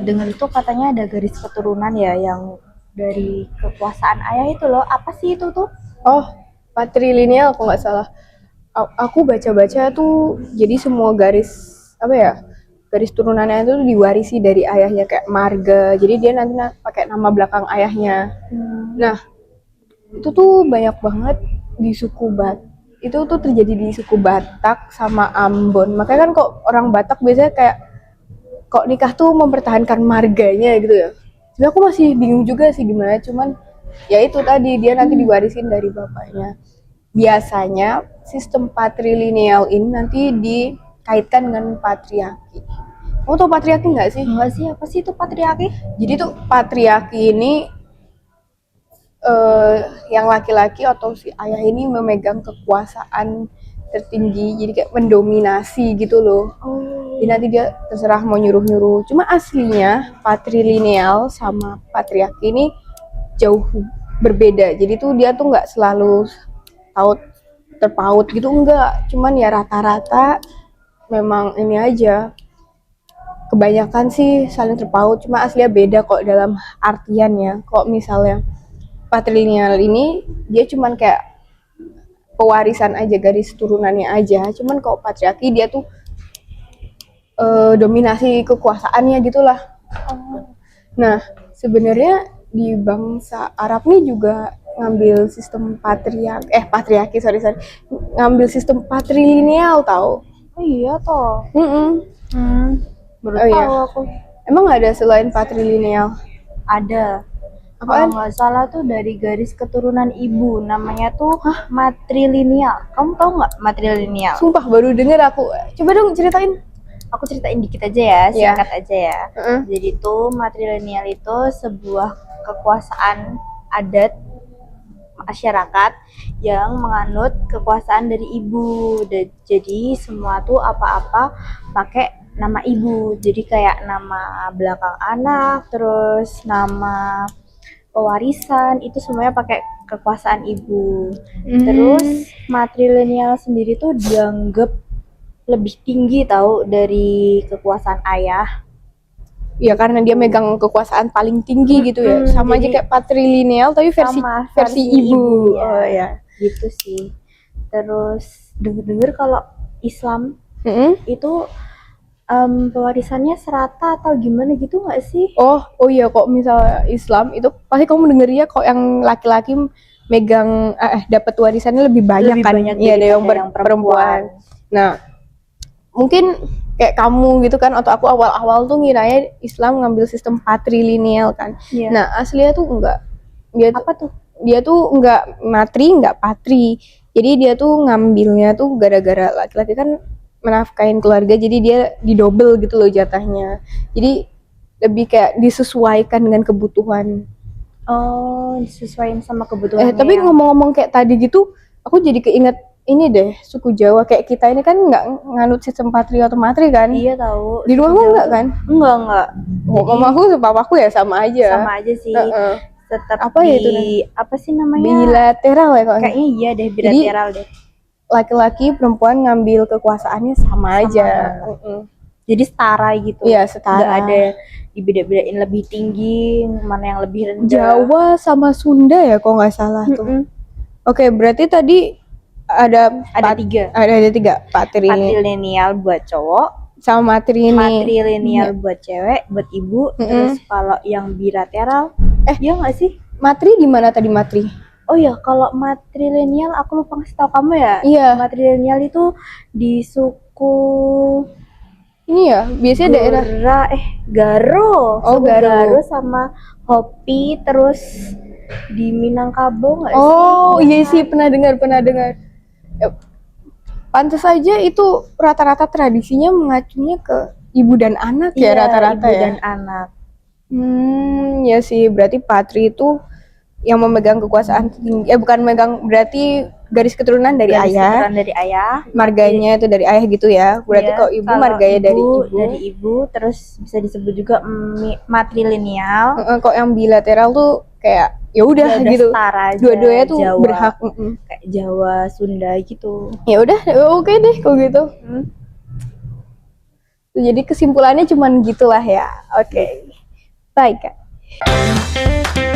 dengar itu katanya ada garis keturunan ya yang dari kekuasaan ayah itu loh. Apa sih itu tuh? Oh, patrilineal kalau nggak salah. Aku baca-baca tuh jadi semua garis apa ya? Garis turunannya itu diwarisi dari ayahnya kayak marga. Jadi dia nanti pakai nama belakang ayahnya. Nah, itu tuh banyak banget di suku itu tuh terjadi di suku Batak sama Ambon. Makanya kan kok orang Batak biasanya kayak kok nikah tuh mempertahankan marganya gitu ya. Sebenarnya aku masih bingung juga sih gimana, cuman ya itu tadi dia nanti diwarisin dari bapaknya. Biasanya sistem patrilineal ini nanti dikaitkan dengan patriarki. Kamu tau patriarki nggak sih? Enggak sih, apa sih itu patriarki? Jadi tuh patriarki ini yang laki-laki atau si ayah ini memegang kekuasaan tertinggi, jadi kayak mendominasi gitu loh. Jadi nanti dia terserah mau nyuruh-nyuruh. Cuma aslinya patrilineal sama patriarki ini jauh berbeda. Jadi tuh dia tuh nggak selalu terpaut gitu, enggak. Cuman ya rata-rata memang ini aja. Kebanyakan sih saling terpaut, cuma aslinya beda kok dalam artiannya. Kok misalnya patrilineal ini dia cuman kayak pewarisan aja, garis turunannya aja. Cuman kalau patriarki dia tuh dominasi kekuasaannya gitulah. Nah, sebenarnya di bangsa Arab nih juga ngambil sistem patriarki, ngambil sistem patrilineal tau. Oh iya toh. Baru Oh, tahu iya. aku. Emang ada selain patrilineal? Ada. Apaan? Kalau nggak salah tuh dari garis keturunan ibu, namanya tuh matrilineal. Kamu tahu nggak matrilineal? Sumpah baru denger aku. Coba dong ceritain. Aku ceritain dikit aja ya, singkat aja ya. Uh-uh. Jadi tuh matrilineal itu sebuah kekuasaan adat masyarakat yang menganut kekuasaan dari ibu. Jadi semua tuh apa-apa pakai nama ibu. Jadi kayak nama belakang anak, terus nama pewarisan itu semuanya pakai kekuasaan ibu. Terus matrilineal sendiri tuh dianggap lebih tinggi tahu dari kekuasaan ayah. Ya karena dia megang kekuasaan paling tinggi gitu ya. Sama aja kayak patrilineal tapi versi ibu. Ya. Oh ya. Gitu sih. Terus denger kalau Islam itu pewarisannya serata atau gimana gitu nggak sih? Oh iya, kok misalnya Islam itu pasti kamu dengernya kok yang laki-laki megang dapat warisannya lebih banyak kan? Iya, dari yang perempuan. Nah, mungkin kayak kamu gitu kan atau aku awal-awal tuh ngiranya Islam ngambil sistem patrilineal kan. Yeah. Nah, aslinya tuh enggak. Apa tuh? Dia tuh enggak matri, enggak patri. Jadi dia tuh ngambilnya tuh gara-gara laki-laki kan menafkahin keluarga, jadi dia didobel gitu loh jatahnya. Jadi lebih kayak disesuaikan dengan kebutuhan. Oh, disesuaikan sama kebutuhan. Tapi ngomong-ngomong kayak tadi gitu, aku jadi keinget ini deh, suku Jawa kayak kita ini kan nggak nganut sistem patri atau matri kan? Iya tahu. Di rumahmu enggak kan? Enggak. Mamaku sama papaku ya sama aja. Sama aja sih. Tetap apa ya itu? Apa sih namanya? Bilateral ya kok. Kayaknya iya deh, bilateral deh. Laki-laki perempuan ngambil kekuasaannya sama aja. Jadi setara gitu. Iya, setara. Nggak ada dibeda-bedain lebih tinggi, mana yang lebih rendah. Jawa sama Sunda ya kok nggak salah tuh. Oke, berarti tadi ada tiga. Ada tiga. Patrilineal buat cowok, sama matrilineal buat cewek, buat ibu. Terus kalau yang bilateral, iya nggak sih? Matri di mana tadi matri? Oh ya, kalau matrilineal aku lupa ngasih tahu kamu ya. Iya. Matrilineal itu di suku ini ya, biasanya daerah Garo. Oh, Garo sama Hopi, terus di Minangkabau nggak sih? Oh iya sih, pernah dengar. Pantes aja itu rata-rata tradisinya mengacunya ke ibu dan anak ya rata-rata ibu dan anak. Ya sih, berarti patri itu yang memegang kekuasaan tinggi. Bukan memegang, berarti garis keturunan dari ayah. Marganya itu dari ayah gitu ya. Berarti kalau ibu marganya dari ibu, terus bisa disebut juga matrilineal. Kok yang bilateral tuh kayak ya udah gitu. Dua-duanya tuh Jawa, berhak. Kayak Jawa, Sunda gitu. Ya udah, oke deh kalau gitu. Jadi kesimpulannya cuman gitulah ya. Oke. Bye, guys.